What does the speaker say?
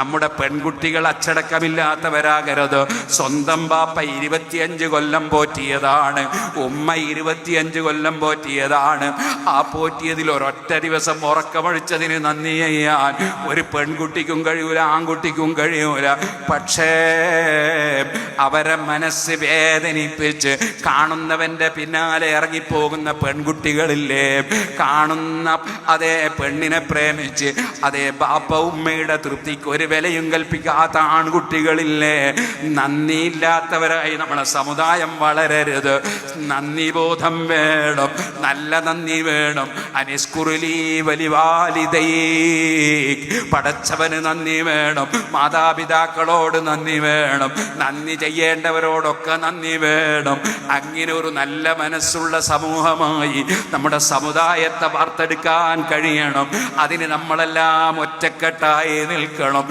നമ്മുടെ പെൺകുട്ടികൾ അച്ചടക്കമില്ലാത്തവരാകരുത്. സ്വന്തം ബാപ്പ 25 കൊല്ലം പോറ്റിയതാണ്, ഉമ്മ 25 കൊല്ലം പോറ്റിയതാണ്. ആ പോറ്റിയതിൽ ഒരൊറ്റ ദിവസം ഉറക്കമൊഴിച്ചതിന് നന്ദി ചെയ്യാൻ ഒരു പെൺകുട്ടിക്കും കഴിയൂല, ആൺകുട്ടിക്കും കഴിയൂല. പക്ഷേ അവരെ മനസ്സ് വേദനിപ്പിച്ച് കാണുന്നവന്റെ പിന്നാലെ ഇറങ്ങിപ്പോകുന്ന പെൺകുട്ടികളില്ലേ, കാണുന്ന അതേ പെണ്ണിനെ പ്രേമിച്ച് അതേ ബാപ്പ ഉമ്മയുടെ തൃപ്തിക്ക് ഒരു വിലയും കൽപ്പിക്കാത്ത ആൺകുട്ടികളില്ലേ, നന്ദിയില്ലാത്തവരായി നമ്മളെ സമുദായം വളരരുത്. നന്ദി ബോധം വേണം, നല്ല നന്ദി വേണം. അനിസ്കുറുലി വലിവാലിദൈ, പടച്ചവന് നന്ദി വേണം, മാതാപിതാക്കളോട് നന്ദി വേണം, നന്ദി ചെയ്യേണ്ടവരോടൊക്കെ നന്ദി വേണം. അങ്ങനെ ഒരു നല്ല മനസ്സുള്ള സമൂഹമായി നമ്മുടെ സമുദായത്തെ വാർത്തെടുക്കാൻ കഴിയണം. അതിന് നമ്മളെല്ലാം ഒറ്റക്കെട്ടായി നിൽക്കണം.